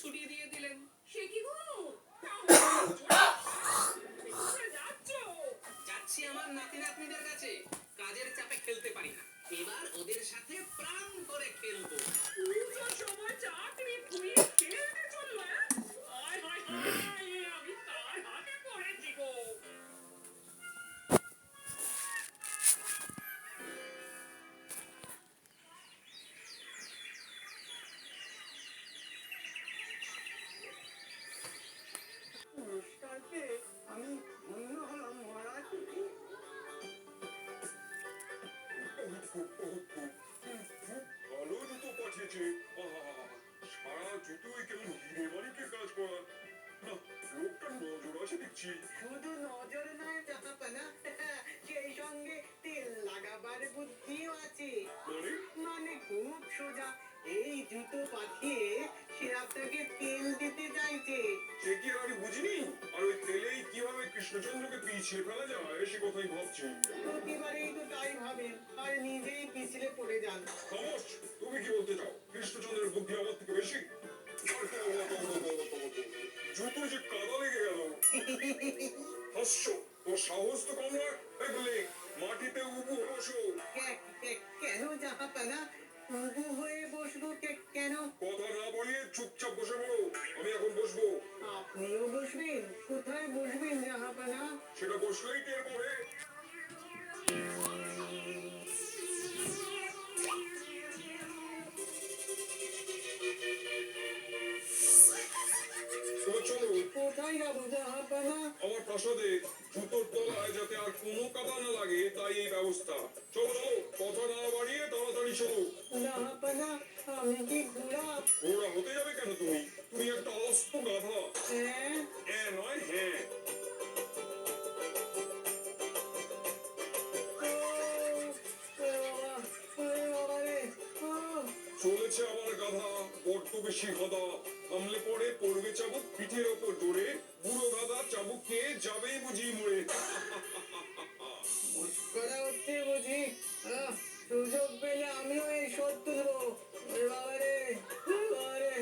ছুটি দিয়ে দিলেন। সে কি গো? যাচ্ছি আমার নাতি নাতনিদের কাছে, কাজের চাপে খেলতে পারি না, এবার ওদের সাথে প্রাণ করে খেলবো। পুজোর সময় চাকরি খুইয়ে খেলতে চললো? হায় হায় হায়, আমি তার হাতে পড়েছি গো। পুরস্কারকে আমি ধন্য হলাম মহারাজ। ভালো জুতো পাঠিয়েছে। সারা জুতোই কেমন হিরে মানিকের কাজ করা। লোকটা নজর আছে দেখছি। শুধু নজর নয় জাহাপানা, সেই সঙ্গে তেল লাগাবার বুদ্ধিও আছে। মানে মানে খুব সোজা, এই জুতো পাঠিয়ে সে আপনাকে তেল দিতে চাইছে। সে কি আর আমি বুঝিনি? আর ওই তেলেই কিভাবে কৃষ্ণচন্দ্রকে পিছিয়ে ফেলা যায় সে কথাই ভাবছি। প্রতিবারেই তো তাই ভাবেন, আর নিজেই পিছলে পড়ে যান। খামোশ! তুমি কি বলতে চাও কৃষ্ণচন্দ্রের বুদ্ধি আমার থেকে বেশি? জুতো যে কাদা লেগে গেল। হাস্য, তোর সাহস তো কম নয়। দেখলে মাটিতে উবু বসো। কেন জাহাপানা? উবু হয়ে বসবো কেন? কথা না বলিয়ে চুপচাপ বসে পড়ো। আমি এখন বসবো। আপনিও বসবেন? কোথায় বসবেন জাহাপানা? সেটা বসলেই টের পাবে। এবার চলো কোথায় যাবো জাহাপানা? আমার প্রাসাদে। জুতোর তলায় যাতে আর কোনো কাদা না লাগে তাই এই ব্যবস্থা। চলো চলো, কথা না বাড়িয়ে তাড়াতাড়ি চলো। জাহাপানা, আমি কি ঘোড়া? ঘোড়া হতে যাবে কেন তুমি? তুমি একটা অস্ত গাধা। হ্যাঁ? নয় হ্যাঁ। চলেছে আমার গাধা, বড্ড বেশি গাধা। থামলে পরে পড়বে চাবুক পিঠের ওপর জোরে। বুড়ো গাধা চাবুক খেয়ে যাবেই বুঝি মরে। করা হচ্ছে বুঝি? সুযোগ পেলে আমিও এই শোধ তুলবো। বাবারে, বাবারে।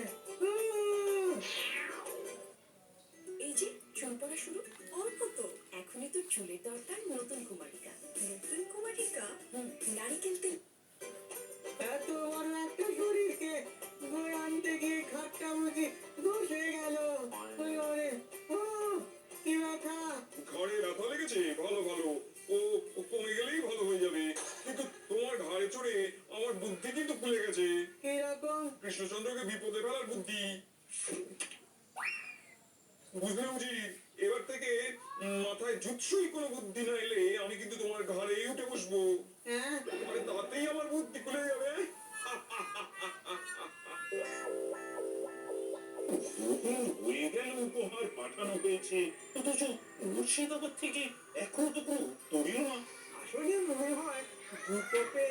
এই যে চুল পড়া শুরু, অল্প তো এখনই তো চুলের দরকার নতুন কুমারিকা। নতুন কুমারিকা নারিকেল তেল। এত বড় একটা শরীরকে বই আনতে গিয়ে খাটটা বুঝি বসে গেল। বাবারে, কি ব্যথা! ঘাড়ে ব্যথা লেগেছে? ভালো ভালো, ও কমে গেলেই ভালো হয়ে যাবে। কিন্তু তোমার ঘাড়ে চড়ে আমার বুদ্ধি কিন্তু খুলে গেছে। কিরকম? কৃষ্ণচন্দ্রকে বিপদে ফেলার বুদ্ধি। বুঝলে বুঝি? এবার থেকে মাথায় জুৎসই কোনো বুদ্ধি না এলে আমি কিন্তু তোমার ঘাড়েই উঠে বসবো। হ্যাঁ? আরে তাতেই আমার বুদ্ধি খুলে যাবে। হয়ে গেল উপহার পাঠানো হয়েছে, অথচ মুর্শিদাবাদ থেকে এখনো তো কোনো উত্তরই না। আসলে মনে হয় দুটোতে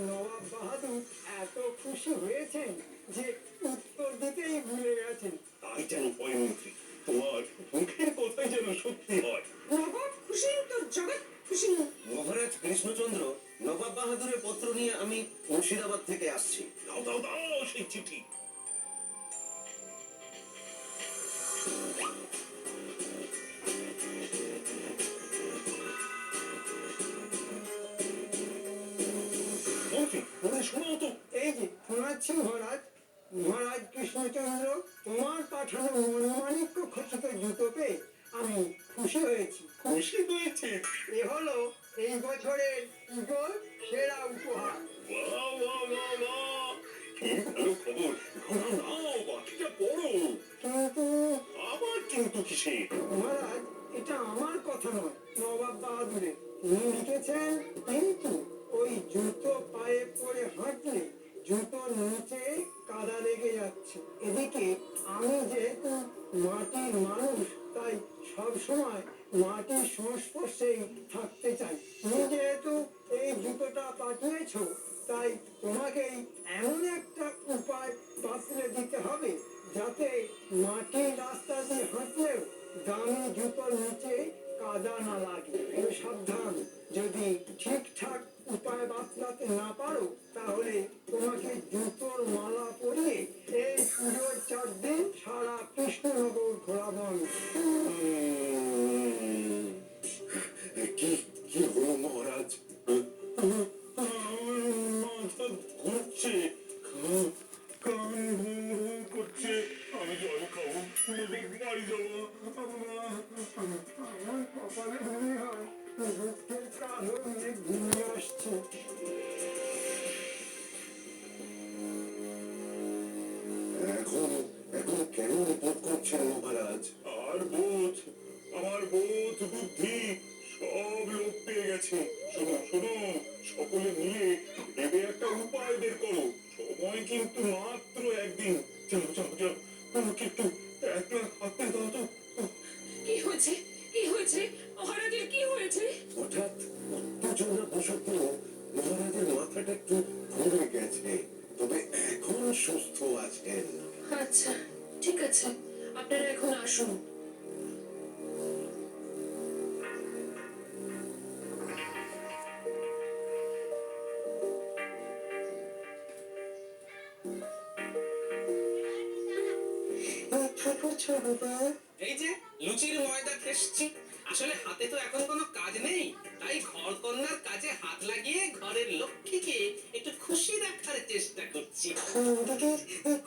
নবাব বাহাদুর এত খুশি হয়েছেন যে উত্তর দিতেই ভুলে গেছেন। তাই যেন হয় মন্ত্রী, তোমার মুখের কথাই যেন সত্যি হয়। নবাব খুশি তো জগৎ খুশি। মহারাজ কৃষ্ণচন্দ্র, নবাব বাহাদুরের পত্র নিয়ে আমি মুর্শিদাবাদ থেকে আসছি। দাও দাও দাও সেই চিঠি। মন্ত্রী, পড়ে শোনাও তো। এই যে শোনাচ্ছি মহারাজ। মহারাজ কৃষ্ণচন্দ্র, তোমার পাঠানো মনোমাণিক্য খচিত জুতো পেয়ে আমি খুশি হয়েছি। খুশি হয়েছে? এ হলো এই বছরের পুজোর সেরা উপহার। বাহ বাহ বাহ বাহ, কি ভালো খবর। নাও নাও, বাকিটা পড়ো। কিন্তু আবার কিন্তু কিসে? মহারাজ, এটা আমার কথা নয়, নবাব বাহাদুরের। তিনি লিখেছেন, কিন্তু ওই জুতো পায়ে পরে হাঁটলে জুতোর নিচে কাদা লেগে যাচ্ছে। এদিকে আমি যেহেতু মাটির মানুষ, তাই সব সময় মাটির সংস্পর্শেই থাকতে চাই। তুমি যেহেতু এই জুতোটা পাঠিয়েছ, তাই তোমাকেই এমন একটা উপায় বাতলে দিতে হবে যাতে মাটির রাস্তা দিয়ে হাঁটলেও দামি জুতোর নিচে কাদা না লাগে। সাবধান, যদি ঠিকঠাক উপায় বাতলাতে না পারো তাহলে তোমাকে জুতোর মালা পরিয়ে এই পুজোর 4 দিন নিয়ে আসছি। এখন এখন কেমন বোধ করছেন মহারাজ? আর বোধ, আমার বোধ বুদ্ধি সব লোপ পেয়ে গেছে। শোনো শোনো, সকলে মিলে ভেবে একটা উপায় বের করো। সময় কিন্তু মাত্র একদিন। চলো চলো চলো, আমাকে একটু এক লাখ হাতে দাও তো। কি হয়েছে? কি হয়েছে? মহারাজের কি হয়েছে? হঠাৎ উত্তেজনা বশত মহারাজের মাথাটা একটু ঘুরে গেছে, তবে এখন সুস্থ আছেন। আচ্ছা, ঠিক আছে, আপনারা এখন আসুন। কি করছো বাবা? এই যে লুচির ময়দা খেসছি। আসলে হাতে তো এখন কোনো কাজ নেই, তাই ঘর কন্যার কাজে হাত লাগিয়ে ঘরের লক্ষ্মীকে একটু খুশি রাখার চেষ্টা করছি। ওদিকে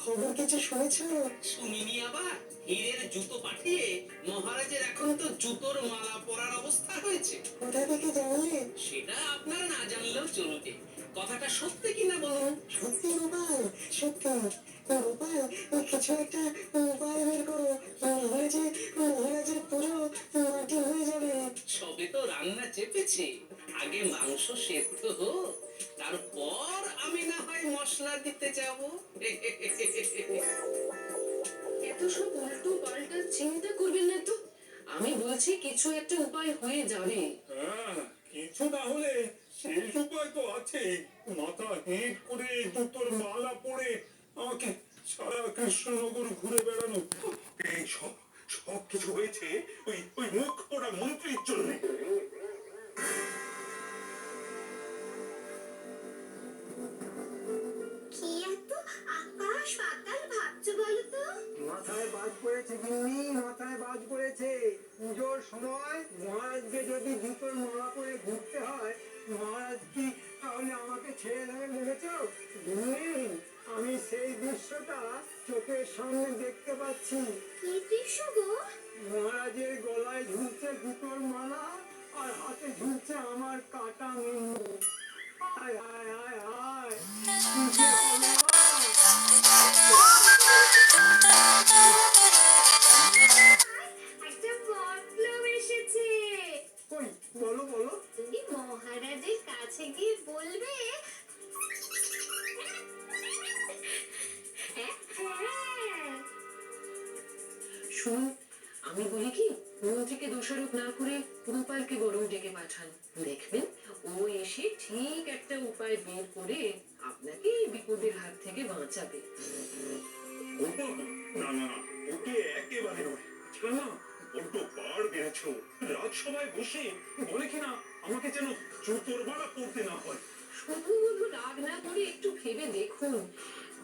খবর কিছু শুনেছ? শুনিনি আবার, হীরের জুতো পাঠিয়ে মহারাজের এখন তো জুতোর মালা পরার অবস্থা হয়েছে। কোথা থেকে জানলে? সেটা আপনার না জানলেও চলবে। কথাটা সত্যি কিনা বলুন। সত্যি গোপাল, সত্যি। গোপাল, কিছু একটা উপায় বের করো, মহারাজের পুরো মাটি হয়ে যাবে। সবে তো রান্না চেপেছে, আগে মাংস সেদ্ধ হোক, তারপর আমি না হয় মশলা দিতে যাব। এত সব উল্টো পাল্টা চিন্তা করবেন না তো। আমি বলছি কিছু একটা উপায় হয়ে যাবে। হ্যাঁ, কিছু না হলে শেষ উপায় তো আছে। মাথা হেঁট করে জুতোর মালা পরে আমাকে সারা কৃষ্ণনগর ঘুরে বেড়ানো। এই সব সব কিছু হয়েছে ওই ওই মুখ পোড়া মন্ত্রীর জন্য। কি এত আকাশ পাতাল ভাবছো বলো তো? মাথায় বাজ পড়েছে গিন্নি, মাথায় বাজ পড়েছে। পুজোর সময় মহারাজকে যদি জুতোর মালা পরে ঘুরতে হয়, মহারাজ কি তাহলে আমাকে ছেড়ে দেবে ভেবেছ গিন্নি? আমি সেই দৃশ্যটা চোখের সামনে দেখতে পাচ্ছি। কি দৃশ্য গো? মহারাজের গলায় ঝুলছে জুতোর মালা, আর হাতে ঝুলছে আমার কাটা মেনু। আয় আয় আয় আয়, কি যে হলো একটা মতলব এসেছে। কই, বলো বলো। তুমি মহারাজের কাছে গিয়ে বলবে হ্যাঁ হ্যাঁ। শুনুন, আমি বলি কি, মন্ত্রীকে দোষারোপ না করে গোপালকে বরং ডেকে পাঠান। দেখবেন ও এসে ঠিক একটা উপায় বের করে আপনাকে এই বিপদের হাত থেকে বাঁচাবে। গোপাল, না না না, ওকে একেবারে নয়। আজকাল না বড্ড বাড় বেড়েছো। রাজসভায় বসে বলে কিনা আমাকে যেন জুতোর মালা পরতে না হয়। শুধু শুধু রাগ না করে একটু ভেবে দেখুন,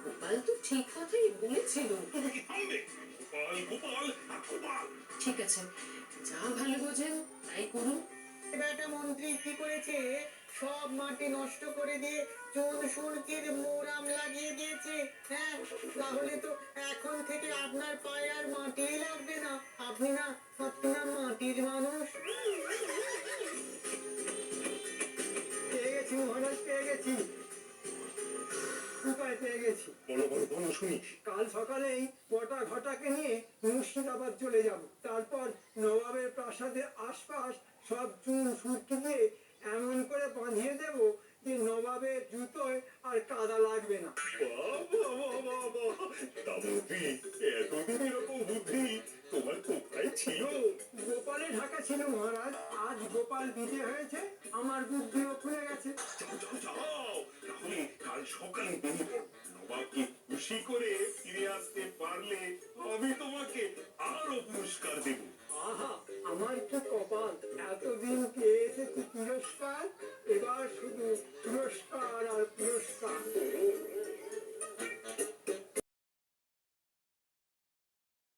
গোপাল তো ঠিক কথাই বলেছিল। তুমি কি থামবে? গোপাল গোপাল আর গোপাল। ঠিক আছে, যা ভালো বোঝেন তাই করুন। বেটা মন্ত্রী কি করেছে, সব মাটি নষ্ট করে দিয়ে চুন সুরকির মোরাম লাগিয়ে দিয়েছে। হ্যাঁ, তাহলে তো এখন থেকে আপনার পায়ে আর মাটিই লাগবে না। আপনি না মাটির মানুষ। পেয়ে গেছি মহারাজ, পেয়ে গেছি, উপায় পেয়ে গেছি। বলো বলো বলো শুনি। কাল সকালেই বটা ঘটাকে নিয়ে মুর্শিদাবাদ চলে যাব। তারপর নবাবের প্রাসাদের আশপাশ সব চুন সুরকি দিয়ে এমন করে বাঁধিয়ে দেব যে নবাবের জুতোয় আর কাদা লাগবে না। তা মন্ত্রী, এতদিন এরকম বুদ্ধি তোমার কোথায় ছিল? গোপালে ঢাকা ছিল মহারাজ, আজ গোপাল বিজয় হয়েছে, আমার বুদ্ধিও খুলে গেছে। যাও যাও যাও, তাহলে কাল সকালে বেরিয়ে পড়ো। নবাবকে খুশি করে ফিরে আসতে পারলে আমি তোমাকে আরো পুরস্কার দেব। আহা, আমার কি কপাল, এতদিন পেয়ে এসেছি পুরস্কার।